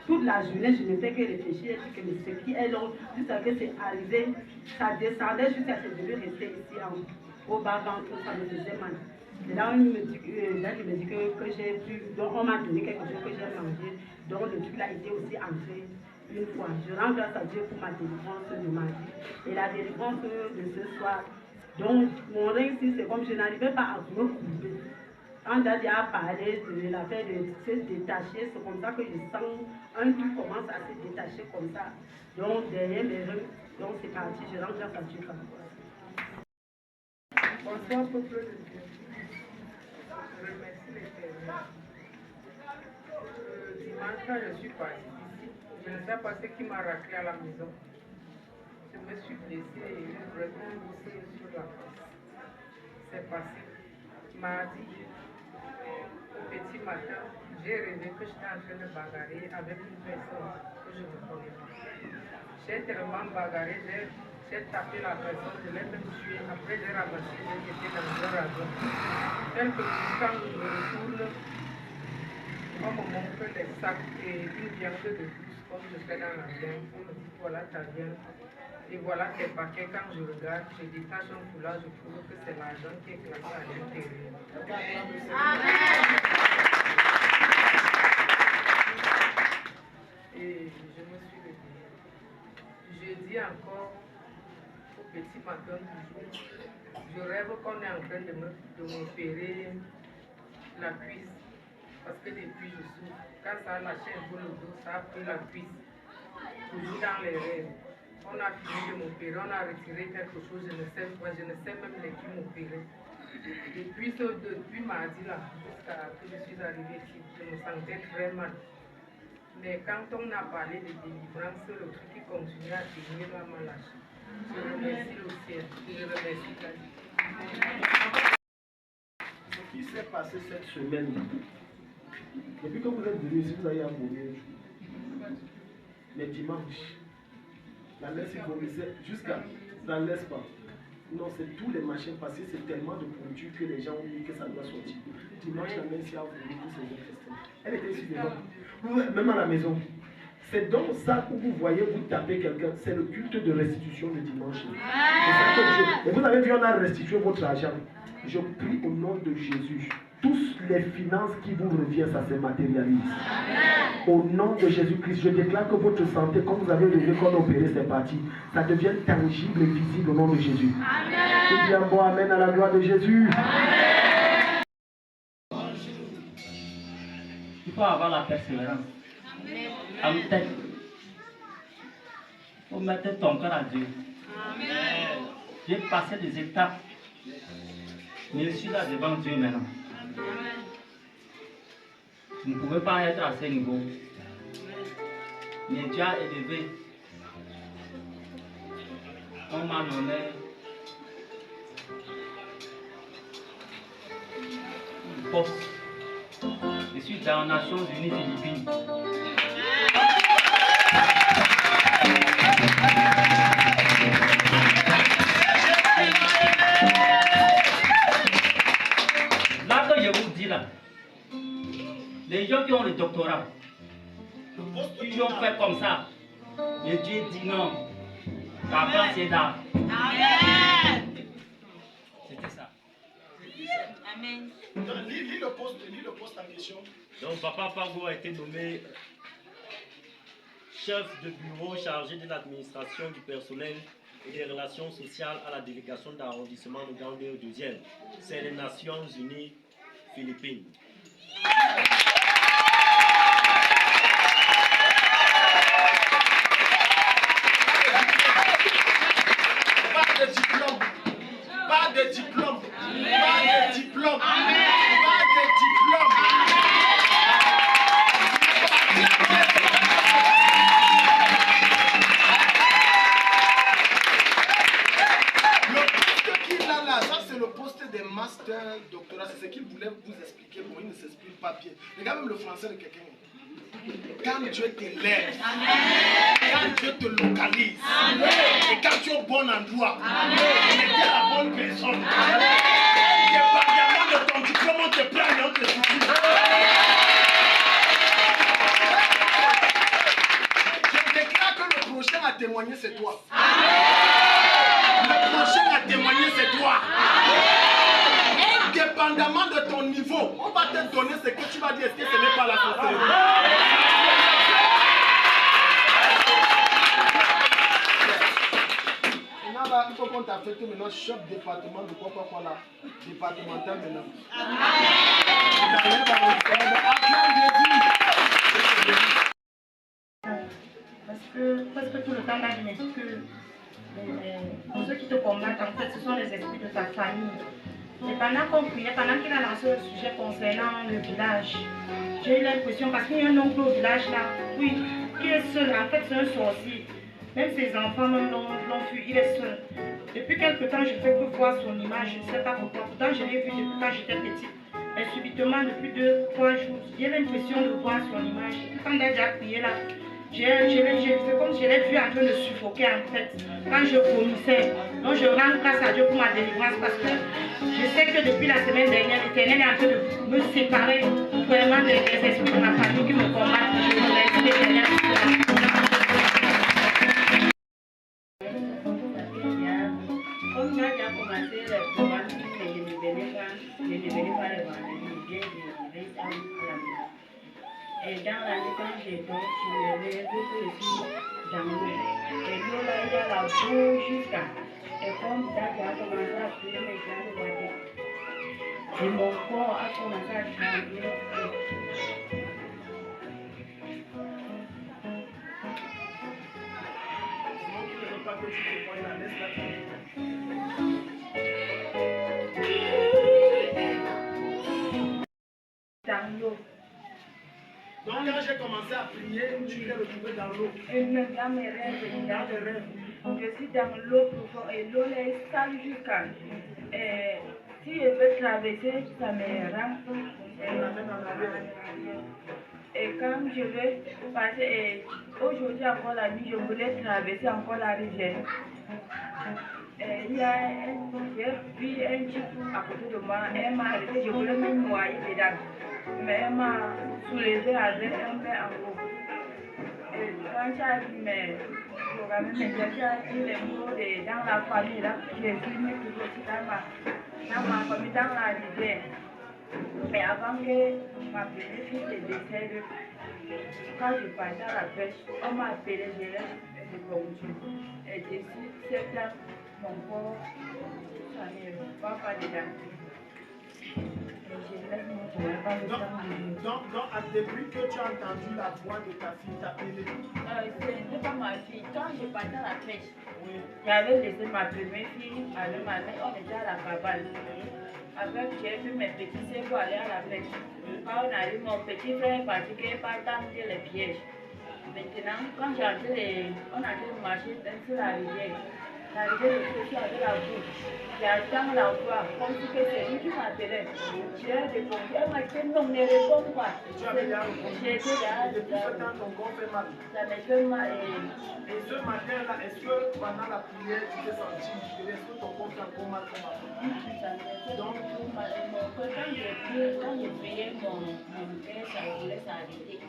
toute la journée, je ne fais que réfléchir que ce qui est long, jusqu'à ce que c'est arrivé, ça descendait jusqu'à ce que je rester ici au bas ventre, ça me faisait mal. Et là, il me dit que j'ai pu, donc on m'a donné quelque chose que j'ai mangé, donc le truc là était aussi entré une fois. Je rends grâce à Dieu pour ma délivrance de mardi et la délivrance de ce soir. Donc, mon règne ici, c'est comme je n'arrivais pas à me couper. Quand Daddy a parlé de l'affaire de se détacher, c'est comme ça que je sens un truc commence à se détacher comme ça. Donc, derrière mes reins, donc c'est parti, je rends grâce à Dieu. Bonsoir, peuple de Dieu. Je remercie l'Éternel. Dimanche, quand je suis partie ici, je ne sais pas ce qui m'a raclé à la maison. Je me suis blessée et une vraie bossée sur la face. C'est passé. Mardi, au petit matin, j'ai rêvé que j'étais en train de bagarrer avec une personne que je ne connais pas. J'ai tellement bagarré, j'ai tapé la personne, je l'ai même tué. Après, j'ai ramassé, j'ai jeté dans le radeau. Quelque chose, quand je me retourne, on me montre des sacs et une viande de plus, comme je fais dans la viande. On me dit, voilà ta viande. Et voilà tes paquets. Quand je regarde, je détache un foulard, je trouve que c'est l'argent qui est classé à l'intérieur. Et je me suis levée. Je dis encore au petit matin toujours, je rêve qu'on est en train de m'opérer la cuisse. Parce que depuis je souffre, quand ça a lâché un peu le dos, ça a pris la cuisse. Toujours dans les rêves. On a fini de m'opérer, on a retiré quelque chose, je ne sais pas, je ne sais même qui m'opérer. Depuis mardi là, jusqu'à que je suis arrivée ici, je me sentais très mal. Mais quand on a parlé de délivrance, le truc qui continue à tenir là m'a lâché. Je remercie le ciel, je remercie la vie. Ce qui s'est passé cette semaine, depuis que vous êtes venu ici, vous avez un mauvais jour. Mais dimanche, la laisse vomissait jusqu'à la laisse pas. Non, c'est tous les machins passés, c'est tellement de produits que les gens ont dit que ça doit sortir. Dimanche, la messe a voulu tous ses intestins. Elle était ici devant, même à la maison. C'est donc ça où vous voyez, vous tapez quelqu'un, c'est le culte de restitution de dimanche. Et vous avez vu, on a restitué votre argent. Je prie au nom de Jésus. Tous les finances qui vous reviennent, ça se matérialise. Au nom de Jésus-Christ, je déclare que votre santé, comme vous avez levé qu'on a opéré, c'est parti. Ça devient tangible et visible au nom de Jésus. Je dis un bon amen à la gloire de Jésus. Il faut avoir la persévérance. Il faut mettre ton cœur à Dieu. J'ai passé des étapes. Mais je suis là devant Dieu maintenant. Je ne pouvais pas être à ce niveau. Mais Dieu a élevé. On m'a nommé un poste. Je suis dans les Nations Unies Philippines. Là que je vous dis là, les gens qui ont le doctorat, ils ont fait comme ça. Et Dieu dit non. Papa, c'est là. C'était ça. Amen. Lis le poste en question. Donc, Papa Pago a été nommé chef de bureau chargé de l'administration du personnel et des relations sociales à la délégation d'arrondissement de Gambie au 2e. C'est les Nations Unies Philippines. Pas de diplôme. Pas de diplôme. Pas de diplôme. Pas de diplôme. Le poste des master doctorat, c'est ce qu'il voulait vous expliquer, bon, il ne s'explique pas bien. Regarde même le français de quelqu'un. Quand Dieu t'élève, quand Dieu te localise, et quand tu es au bon endroit, et tu es la bonne personne, dépendamment de ton diplôme, on te prend et on te soutient. témoigner, c'est toi. Le prochain à témoigner, c'est toi. Indépendamment de ton niveau, on va te donner ce que tu vas dire. Est-ce que ce n'est pas la sorcellerie? Maintenant, là, il faut qu'on t'affecte maintenant chef département de quoi là, départemental maintenant. Parce que presque tout le temps, là, je me dis que ceux qui te combattent, en fait, ce sont les esprits de ta famille. Et pendant qu'on priait, pendant qu'il a lancé le sujet concernant le village, j'ai eu l'impression, parce qu'il y a un oncle au village là, oui, qui est seul, en fait c'est un sorcier. Même ses enfants même l'ont fui, il est seul. Depuis quelque temps, je fais que voir son image, je ne sais pas pourquoi. Pourtant, je l'ai vu depuis quand j'étais petite. Mais subitement, depuis 2-3 jours, j'ai l'impression de voir son image. Quand j'ai déjà prié là, c'est comme si je l'ai vu en train de suffoquer en fait, quand je vomissais. Donc je rends grâce à Dieu pour ma délivrance parce que je sais que depuis la semaine dernière, l'Éternel est en train de me séparer vraiment des esprits de ma famille qui me combattent. Je remercie l'Éternel pour cela. Comme j'ai déjà commencé le programme, je ne venais pas le vendredi, je vais à la maison. Et dans la nuit, quand j'ai dormi, je me lève que je suis dans l'eau. Et l'eau là, il y a la boue jusqu'à. Et comme ça, j'ai commencé à prier mes grandes voitures. Et mon corps a commencé à trembler. Dans l'eau. Donc quand j'ai commencé à prier, tu t'es retrouvé dans l'eau. Et même dans mes rêves, Dans les rêves. je suis dans l'eau profonde et l'eau est sale jusqu'à. Si je veux traverser, ça me rend. Et quand je vais passer, aujourd'hui encore la nuit, je voulais traverser encore la rivière. J'ai vu un type à côté de moi, elle m'a arrêté, je voulais me noyer dedans. Mais elle m'a soulevé avec un peu en haut. Et quand j'ai vu mes programmes, j'ai dit les mots dans la famille, là, j'ai fini tout aussi dans ma famille, dans la rivière. Mais avant que ma petite fille se décède, quand je partais à la pêche, on m'a appelé, je l'ai répondu. Et d'ici septembre, mon corps, ça ne va pas dedans. Donc, depuis que tu as entendu la voix de ta fille t'appeler. Ce n'était pas ma fille. Quand je partais à la pêche, j'avais laissé ma première fille avec ma mère, on était à la cabane. Après, j'ai vu mes petits sœurs pour aller à la pêche. Quand on arrive, mon petit frère est parti, qu'il n'est pas tendre les pièges. Maintenant, quand on a de marcher sur la rivière, de coucher avec la bouche. J'attends l'emploi, comme si c'est lui qui m'appelait. J'ai répondu, elle m'a dit non, ne réponds pas. Tu avais déjà répondu. J'ai été là. Depuis ce temps, ton corps fait mal. Ça me fait mal. Et ce matin-là, est-ce que pendant la prière, tu t'es senti, est-ce que ton corps fait encore mal comme avant? Ça me fait donc tout mal. Quand j'ai prié, mon père, ça voulait s'arrêter.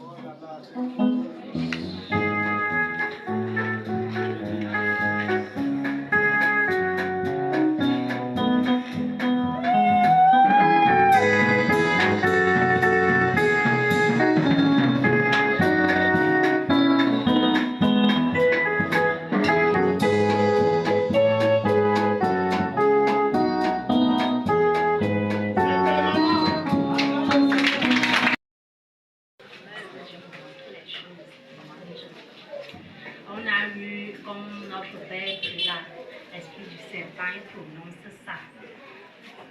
Oh là là. On a eu, comme notre père qui là, l'esprit du serpent, il prononce ça.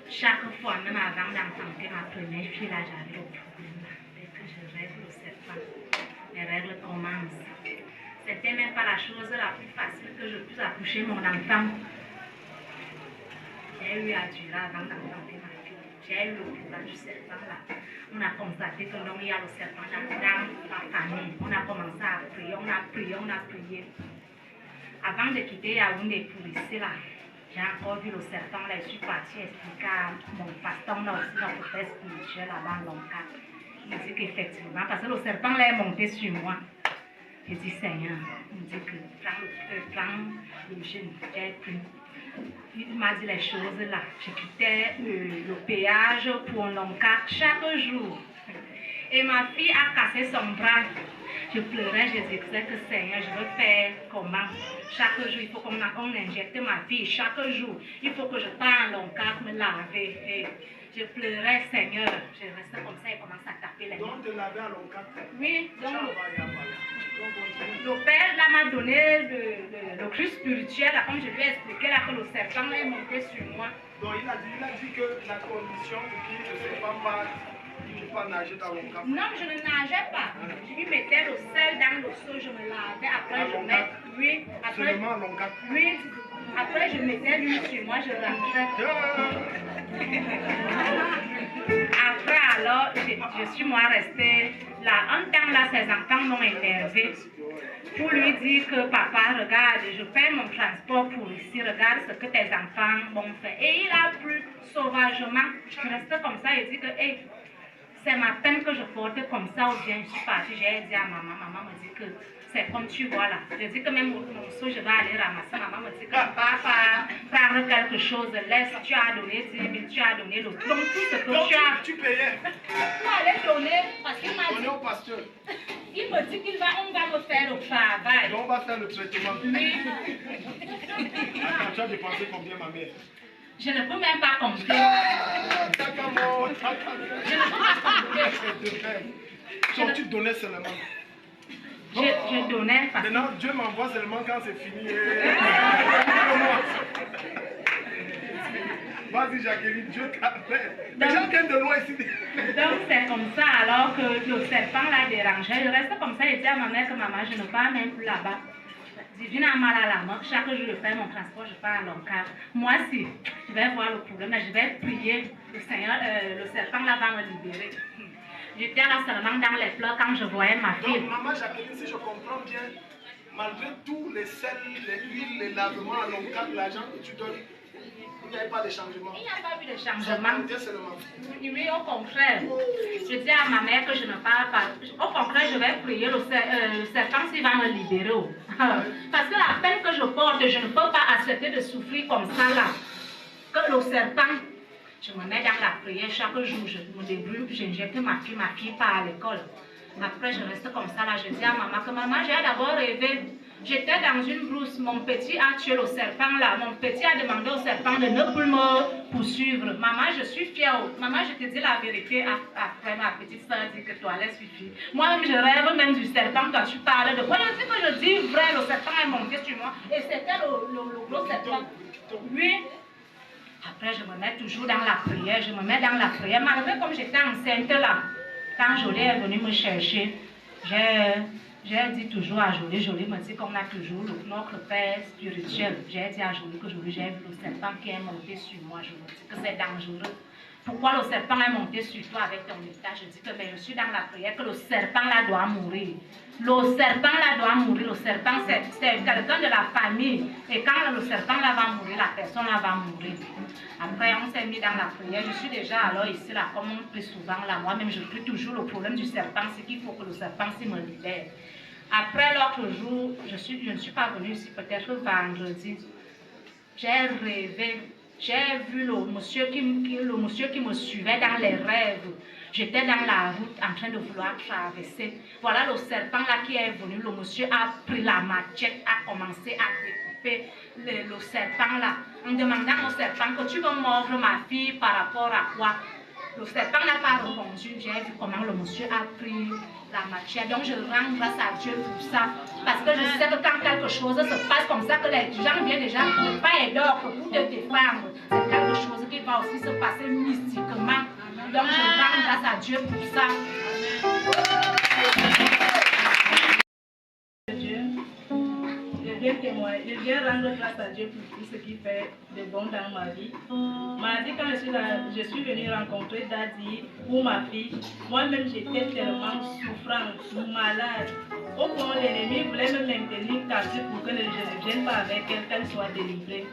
Chaque fois, même avant d'enfanter ma première fille, là, j'avais le problème. Dès que je règle le serpent, les règles commencent. C'était même pas la chose la plus facile que je puisse accoucher mon enfant. J'ai eu à durer avant d'enfanter ma fille. J'ai eu le pouvoir du serpent là. On a constaté que donc il y a le serpent dans la famille. On a commencé à prier, on a prié. Avant de quitter Yaoundé pour ici là, j'ai encore vu le serpent là. Je suis partie expliquer à mon pasteur, on a aussi notre père spirituel là-bas dans l'Onka. Il dit qu'effectivement, parce que le serpent là est monté sur moi. J'ai dit Seigneur, il me dit que prends le jeûne, j'ai pris. Il m'a dit les choses là. Je quittais le péage pour un long car chaque jour. Et ma fille a cassé son bras. Je pleurais, je disais que Seigneur, je veux faire comment? Chaque jour, il faut qu'on injecte ma fille. Chaque jour, il faut que je parle en cas me laver. Et je pleurais, Seigneur. Je restais comme ça et commence à taper les mains. Donc, te laver à l'encadre. Oui, donc le père là m'a donné le Christ spirituel, là, comme je lui ai expliqué là, que le serpent est monté sur moi. Donc, il a dit que la condition pour qu'il ne se fasse pas. Tu ne peux pas nager dans l'encadre. Non, je ne nageais pas. Je lui mettais le sel dans le seau, je me lavais. Après, je mettais. Oui, après. Seulement l'encadre. Oui, après, je mettais l'huile sur moi, je rentrais. Après, alors, je suis moi restée là. Un temps, là, ses enfants m'ont énervé pour lui dire que papa, regarde, je paie mon transport pour ici, regarde ce que tes enfants m'ont fait. Et il a pris sauvagement. Je restais comme ça et dit que, hey, c'est ma peine que je porte comme ça ou bien je suis partie. J'ai dit à maman, maman me dit que c'est comme tu vois là. Je dis que même mon seau, je vais aller ramasser. Maman me dit que papa, prendre quelque chose, laisse, tu as donné 10 000, tu as donné le donc tout ce que donc, tu as. Tu payais. Tu allais donner parce qu'il m'a dit. Au pasteur. Il me dit qu'on va me faire le travail. Donc on va faire le traitement. Oui. Attends, tu as dépensé combien, ma mère? Je ne peux même pas compter. Je ne peux pas compter. Donc tu donnais seulement. Je donnais parce que... Maintenant, Dieu m'envoie seulement quand c'est fini. Vas-y, Jacqueline, Dieu t'appelle. Les gens viennent de loin ici. Donc c'est comme ça, alors que le serpent la dérangeait. Je restais comme ça et disais à ma mère que maman, je ne pars même plus là-bas. Divine a mal à la main. Chaque jour, je fais mon transport, je pars à l'encart. Moi, si je vais voir le problème, je vais prier. Le Seigneur, le serpent là va me libérer. J'étais là seulement dans les pleurs quand je voyais ma fille. Donc, maman Jacqueline, si je comprends bien, malgré tous les sels, les huiles, les lavements à l'encart, l'argent que tu donnes, il n'y avait pas de changement. Il n'y a pas eu de changement. Seulement. Oui, au contraire. Je dis à ma mère que je ne parle pas. Au contraire, je vais prier le serpent s'il va me libérer. Parce que la peine que je porte, je ne peux pas accepter de souffrir comme ça là. Que le serpent, je me mets dans la prière chaque jour, je me débrouille, j'injecte ma fille part à l'école. Après, je reste comme ça là, je dis à maman que maman, j'ai d'abord rêvé. J'étais dans une brousse, mon petit a tué le serpent là. Mon petit a demandé au serpent de ne plus me poursuivre. Maman, je suis fière. Maman, je te dis la vérité. Après, ma petite soeur dit que toi, elle suffit. Moi-même, je rêve même du serpent. Toi, tu parles de quoi? Je dis que je dis vrai, le serpent est monté sur moi. Et c'était le gros serpent. Oui. Après, je me mets toujours dans la prière. Je me mets dans la prière. Malgré comme j'étais enceinte là, quand Jolie est venue me chercher, j'ai dit toujours à Jolie, Jolie me dit qu'on a toujours notre Père spirituel. J'ai dit à Jolie que j'ai vu le serpent qui est monté sur moi. Je me dis que c'est dangereux. Pourquoi le serpent est monté sur toi avec ton état? Je dis que mais je suis dans la prière, que le serpent là doit mourir. Le serpent là doit mourir. Le serpent, c'est quelqu'un de la famille. Et quand le serpent là va mourir, la personne là va mourir. Après, on s'est mis dans la prière. Je suis déjà alors ici, là, comme on prie souvent là. Moi-même, je prie toujours le problème du serpent. C'est qu'il faut que le serpent s'y me libère. Après, l'autre jour, je ne suis pas venue ici, peut-être vendredi. J'ai rêvé. J'ai vu le monsieur qui me suivait dans les rêves. J'étais dans la route en train de vouloir traverser. Voilà le serpent là qui est venu. Le monsieur a pris la machette, a commencé à découper le serpent là. En demandant au serpent que tu veux mordre ma fille par rapport à quoi? Le serpent n'a pas répondu. J'ai vu comment le monsieur a pris la machette. Donc je rends grâce à Dieu pour ça. Parce que je sais que quand quelque chose se passe comme ça, que les gens viennent déjà ne pas aider pour te défendre, c'est quelque chose qui va aussi se passer mystiquement. Donc je rends grâce à Dieu pour ça. Je viens rendre grâce à Dieu pour tout ce qu'il fait de bon dans ma vie. Mardi, quand je suis venue rencontrer Daddy pour ma fille, moi-même j'étais tellement souffrante, malade. Au fond, l'ennemi voulait me maintenir captive pour que je ne vienne pas avec elle, qu'elle soit délivrée.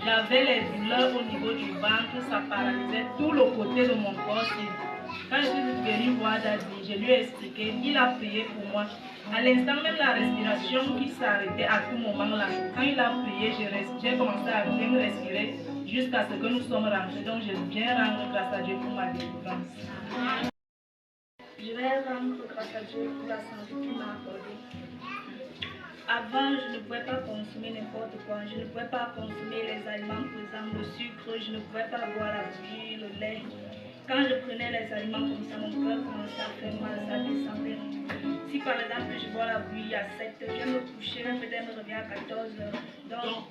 J'avais les douleurs au niveau du ventre, ça paralysait tout le côté de mon corps. Quand je suis venue voir Daddy, je lui ai expliqué, il a prié pour moi. À l'instant même la respiration qui s'arrêtait à tout moment là, quand il a prié, j'ai commencé à bien respirer jusqu'à ce que nous sommes rentrés. Donc je viens rendre grâce à Dieu pour ma délivrance. Je vais rendre grâce à Dieu pour la santé qu'il m'a accordée. Avant, je ne pouvais pas consommer n'importe quoi. Je ne pouvais pas consommer les aliments pesants, le sucre, je ne pouvais pas boire la bouillie, le lait. Quand je prenais les aliments comme ça, mon cœur commençait à faire mal, ça descendait. Si par exemple je bois la bouillie à 7 heures, je vais me coucher, peut-être me reviens à 14 heures.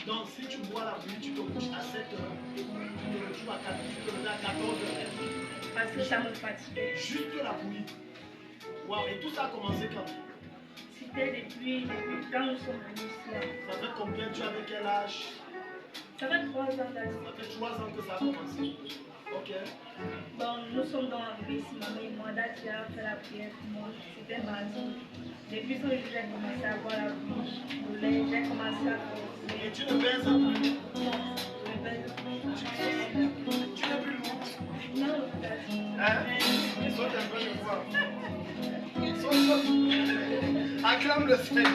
Donc si tu bois la bouillie, tu te couches à 7 heures, tu te retrouves à 14 heures. Parce que ça me fatiguait. Juste la bouillie. Wow, et tout ça a commencé quand? C'était depuis quand nous sommes venus ici. Ça fait combien? Tu avais quel âge? Ça fait 3 ans là. Ça fait 3 ans que ça a commencé. Ok. Bon, nous sommes donc arrivés ici, maman et moi, Daddy a fait la prière pour moi. C'était mardi. Depuis ce jour, j'ai commencé à boire la bouillie, le lait, j'ai commencé à consommer. Et tu ne pèses plus? Non, je ne pèse plus. Tu n'es plus lourde? Non, Daddy. Hein? Ils sont un peu de voir. Saute. Acclame le Seigneur.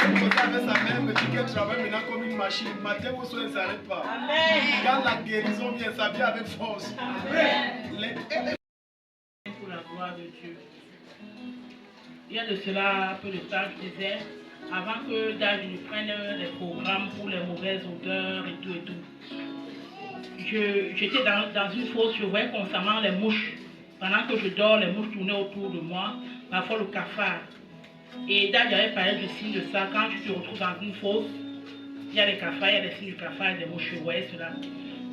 Vous savez, sa mère me dit qu'elle travaille maintenant comme une machine. Matin au soir, elle ne s'arrête pas. Amen. Quand la guérison vient, ça vient avec force. Amen. Pour la gloire de Dieu. Il y a de cela peu de temps, je disais, avant que David ne prenne les programmes pour les mauvaises odeurs et tout. J'étais dans une fosse, je voyais constamment les mouches. Pendant que je dors, les mouches tournaient autour de moi, parfois le cafard. Et David avait parlé du signe de ça. Quand tu te retrouves dans une fosse, il y a des cafards, il y a des signes du cafard et des mouches, je voyais cela.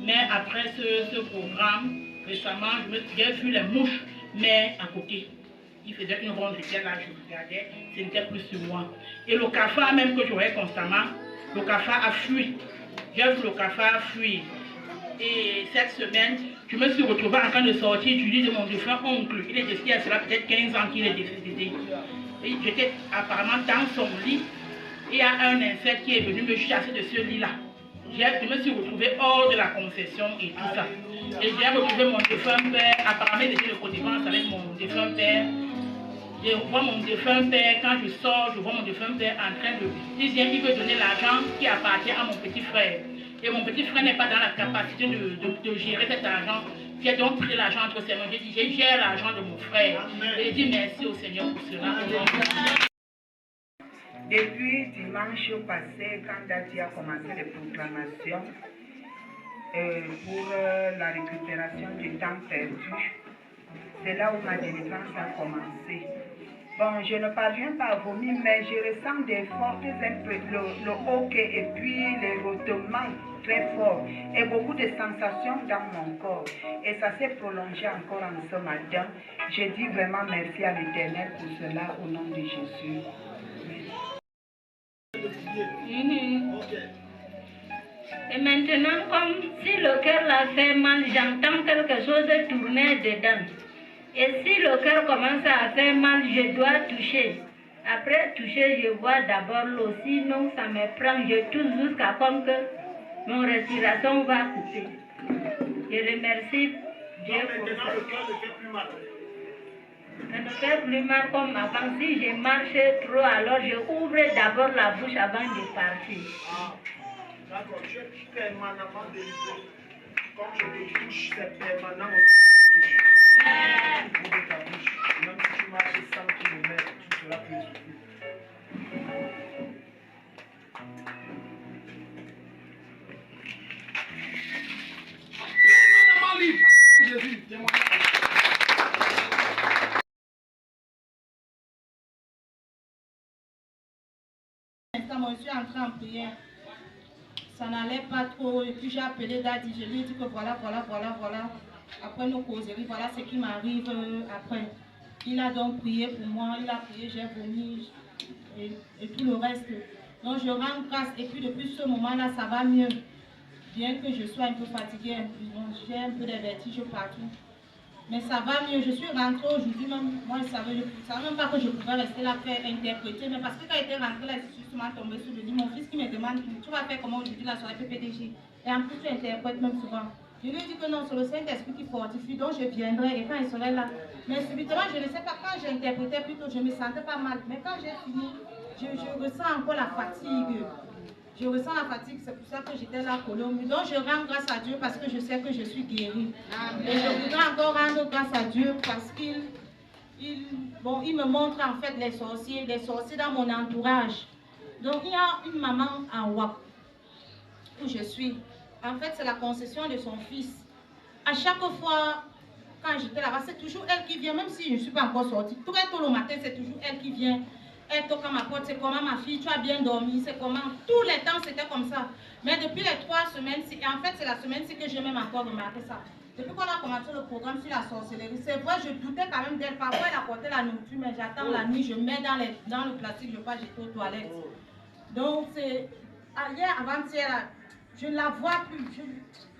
Mais après ce programme, récemment, j'ai vu les mouches, mais à côté. Il faisait une ronde, j'étais là, je regardais, ce n'était plus sur moi. Et le cafard même que je voyais constamment, le cafard a fui. J'ai vu le cafard fuir. Et cette semaine, je me suis retrouvée en train de sortir du lit de mon défunt oncle. Il est décédé, il y a cela peut-être 15 ans qu'il est décédé. Et j'étais apparemment dans son lit. Et il y a un insecte qui est venu me chasser de ce lit-là. Je me suis retrouvée hors de la concession et tout ça. Et j'ai retrouvé mon défunt père. Apparemment, il était de connivence avec mon défunt père. Je vois mon défunt père, quand je sors, je vois mon défunt père en train de dire qu'il veut donner l'argent qui appartient à mon petit frère. Et mon petit frère n'est pas dans la capacité de gérer cet argent. J'ai donc pris l'argent entre ses mains. J'ai dit, j'ai géré l'argent de mon frère. Et j'ai dit merci au Seigneur pour cela. Depuis dimanche passé, quand Daddy a commencé les proclamations pour la récupération du temps perdu, c'est là où ma délivrance a commencé. Bon, je ne parviens pas à vomir, mais je ressens des fortes le hoquet et puis les rôtements très forts et beaucoup de sensations dans mon corps. Et ça s'est prolongé encore en ce matin. Je dis vraiment merci à l'Éternel pour cela au nom de Jésus. Et maintenant, comme si le cœur l'a fait mal, j'entends quelque chose tourner dedans. Et si le cœur commence à faire mal, je dois toucher. Après toucher, je vois d'abord l'eau. Sinon, ça me prend, je touche jusqu'à comme que mon respiration va couper. Je remercie Dieu pour ça. Ça ne fait plus mal comme avant. Si je marche trop, alors je ouvre d'abord la bouche avant de partir. D'accord, tu es permanemment délivré. Comme je te touche, c'est permanent. Ouvre ta bouche. Même si tu marches 100 km, tu seras plus soufflé. Permanemment libre. Jésus, témoignage. Je suis entrée en prière. Ça n'allait pas trop. Et puis j'ai appelé Daddy. Je lui ai dit que voilà. Après nos causeries, voilà ce qui m'arrive après. Il a donc prié pour moi. Il a prié, j'ai vomi et tout le reste. Donc je rends grâce. Et puis depuis ce moment-là, ça va mieux. Bien que je sois un peu fatiguée, j'ai un peu de vertige partout. Mais ça va mieux. Je suis rentrée aujourd'hui même. Moi, je ne savais même pas que je pouvais rester là faire interpréter. Mais parce que quand j'étais rentrée là, je suis justement tombée sur le lit. Mon fils qui me demande, tu vas faire comment aujourd'hui la soirée PPDG? Et en plus, tu interprètes même souvent. Je lui ai dit que non, c'est le Saint-Esprit qui fortifie, donc je viendrai et quand il serait là. Mais subitement, je ne sais pas, quand j'interprétais plutôt, je ne me sentais pas mal. Mais quand j'ai fini, je ressens encore la fatigue. Je ressens la fatigue, c'est pour ça que j'étais là collée au mur. Donc je rends grâce à Dieu parce que je sais que je suis guérie. Amen. Et je voudrais encore rendre grâce à Dieu parce qu'il me montre en fait les sorciers dans mon entourage. Donc il y a une maman à Wak où je suis. En fait, c'est la concession de son fils. À chaque fois, quand j'étais là-bas, c'est toujours elle qui vient, même si je ne suis pas encore sortie. Très tôt le matin, c'est toujours elle qui vient. Elle toque à ma porte, c'est comment ma fille, tu as bien dormi, c'est comment. Tous les temps, c'était comme ça. Mais depuis les 3 semaines-ci, et en fait, c'est la semaine-ci que j'ai même encore remarqué ça. Depuis qu'on a commencé le programme sur la sorcellerie, c'est vrai, je doutais quand même d'elle. Parfois, elle apportait la nourriture, mais j'attends la nuit, je mets dans le plastique, je passe, j'étais aux toilettes. Donc, c'est hier, avant-hier, je ne la vois plus.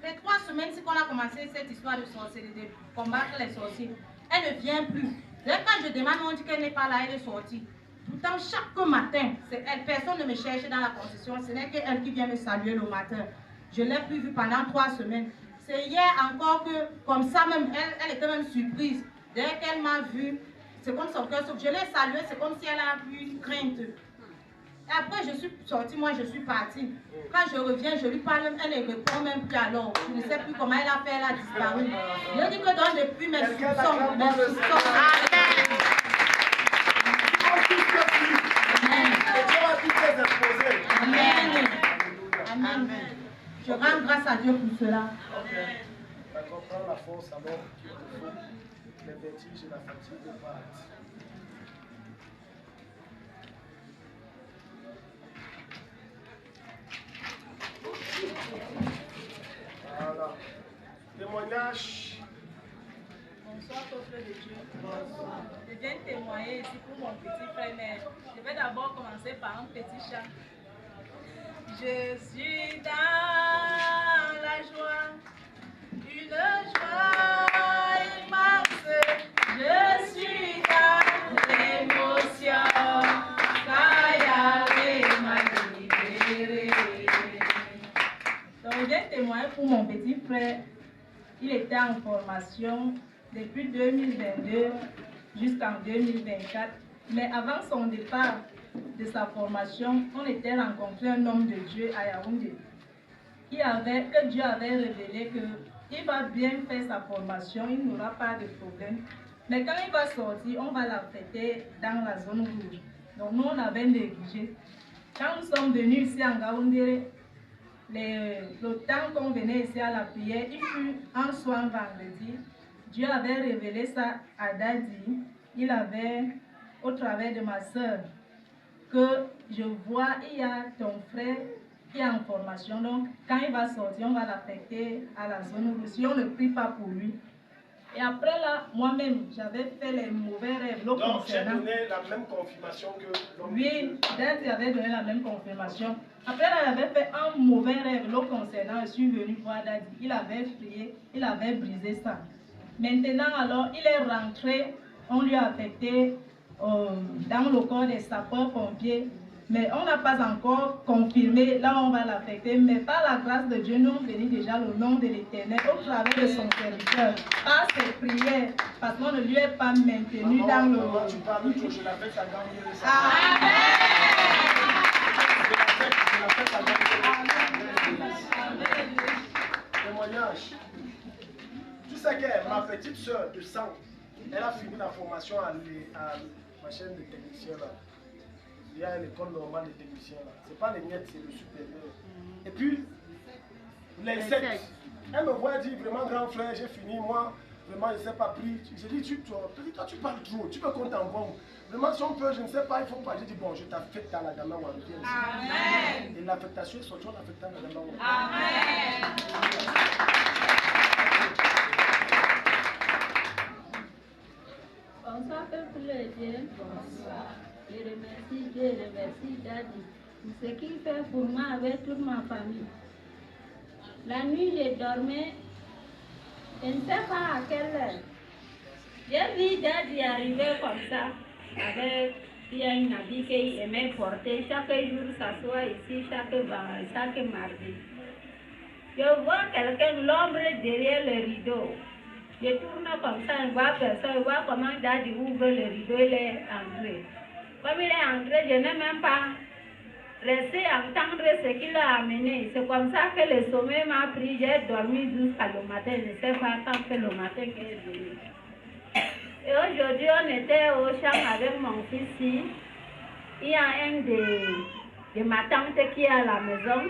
Les 3 semaines, c'est qu'on a commencé cette histoire de sorcellerie, de combattre les sorciers. Elle ne vient plus. Dès quand je demande, on dit qu'elle n'est pas là, elle est sortie. Pourtant, chaque matin, c'est elle. Personne ne me cherche dans la concession. Ce n'est qu'elle qui vient me saluer le matin. Je ne l'ai plus vue pendant 3 semaines. C'est hier encore que, comme ça même, elle était même surprise. Dès qu'elle m'a vue, c'est comme son cœur. Je l'ai saluée, c'est comme si elle a eu une crainte. Et après, je suis sortie, moi je suis partie. Quand je reviens, je lui parle, elle ne répond même plus alors. Je ne sais plus comment elle a fait, elle a disparu. Je dis que donc depuis mes soupçons. Amen. Amen. Amen. Je rends grâce à Dieu pour cela. D'accord, prends la force alors qu'il te faut. Les vertiges et la fatigue partent. Voilà. Témoignage. Bonsoir, peuple de Dieu. Bonsoir. Je viens témoigner ici pour mon petit frère, mais je vais d'abord commencer par un petit chant. Je suis dans la joie, une joie immense. Je suis dans l'émotion, car Yahweh m'a libéré. Donc, je viens témoigner pour mon petit frère. Il était en formation depuis 2022 jusqu'en 2024. Mais avant son départ de sa formation, on était rencontré un homme de Dieu à Yaoundé. Que Dieu avait révélé qu'il va bien faire sa formation, il n'aura pas de problème. Mais quand il va sortir, on va l'affecter dans la zone rouge. Donc nous, on avait négligé. Quand nous sommes venus ici en Yaoundé, le temps qu'on venait ici à la prière, il fut un soir vendredi. Dieu avait révélé ça à Dadi. Il avait, au travers de ma soeur, que je vois, il y a ton frère qui est en formation. Donc, quand il va sortir, on va l'affecter à la zone rouge. Si on ne prie pas pour lui. Et après là, moi-même, j'avais fait les mauvais rêves. Donc, j'ai donné la même confirmation que l'homme. Oui, Dadi avait donné la même confirmation. Après là, il avait fait un mauvais rêve le concernant. Je suis venu voir Dadi. Il avait prié, il avait brisé ça. Maintenant, alors, il est rentré, on lui a affecté dans le corps des sapeurs-pompiers. Mais on n'a pas encore confirmé, là on va l'affecter. Mais par la grâce de Dieu, nous on bénit déjà le nom de l'Éternel au travers de son serviteur. Par ses prières, parce qu'on ne lui est pas maintenu dans le... Tu parles que je l'affecte à gagner le Témoignage. Tu sais que ma petite soeur de sang, elle a fini la formation à ma chaîne de technicien là. Il y a l'école normale des techniciens là. C'est pas les miettes, c'est le supérieur. Et puis, les sectes. Elle me voit dire vraiment grand frère, j'ai fini, moi, vraiment je ne sais pas prier. J'ai dit, toi tu parles trop, tu me comptes en bon. Vraiment si on peut, je ne sais pas, il faut pas. J'ai dit bon, je t'affecte à la gamme ou Amen. Et l'affectation est sortie, on l'affecte à la gamme ou Amen. Bonsoir, peuple de Dieu. Bonsoir. Je remercie Dieu, je remercie Dadi pour ce qu'il fait pour moi avec toute ma famille. La nuit, je dormais, je ne sais pas à quelle heure. J'ai vu Dadi arriver comme ça, avec une habit qu'il aimait porter. Chaque jour, s'assoit ici, chaque mardi. Je vois quelqu'un, l'ombre derrière le rideau. Je tourne comme ça, je vois personne, je vois comment Daddy ouvre le rideau, il est entré. Comme il est entré, je n'ai même pas resté entendre ce qu'il a amené. C'est comme ça que le sommeil m'a pris, j'ai dormi jusqu'à le matin, je ne sais pas quand c'est le matin qu'il est venu. Et aujourd'hui, on était au champ avec mon fils ici. Il y a un de ma tante qui est à la maison.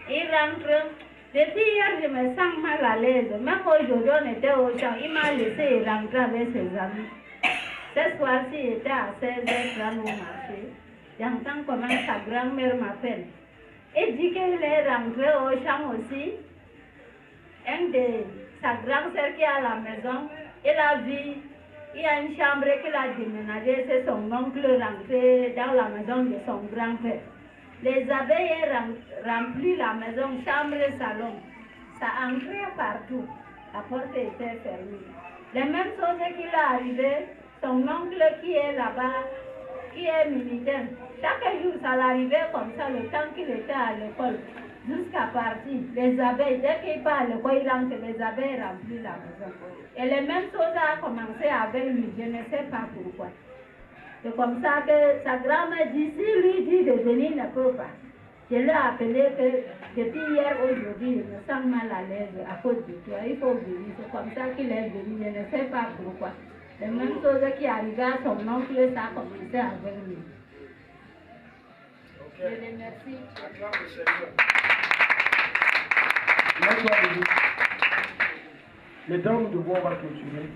Il rentre. Depuis hier, je me sens mal à l'aise. Même aujourd'hui, on était au champ. Il m'a laissé rentrer avec ses amis. Cette fois-ci, il était à 16h30 au marché. J'entends comment sa grand-mère m'appelle. Il dit qu'il est rentré au champ aussi. Un de sa grande-sœur qui est à la maison, il a vu, il y a une chambre qu'il a déménagée, c'est son oncle rentré dans la maison de son grand-père. Les abeilles remplissent la maison, chambre et salon. Ça entrait partout. La porte était fermée. Les mêmes choses qu'il est arrivé, son oncle qui est là-bas, qui est militaire, chaque jour ça l'arrivait comme ça, le temps qu'il était à l'école, jusqu'à partir. Les abeilles, dès qu'il part à l'école, il rentre, les abeilles remplissent la maison. Et les mêmes choses ont commencé avec lui, je ne sais pas pourquoi. C'est comme ça que sa grand-mère dit, si lui dit de venir, ne peut pas. Je l'ai appelé que depuis hier, aujourd'hui, je me sens mal à l'aise à cause de toi. Il faut venir. C'est comme ça qu'il est venu. Je ne sais pas pourquoi. Les mêmes choses qui arrivaient à son oncle, ça a commencé avec lui. Je les remercie. Mesdames, nous devons clôturer.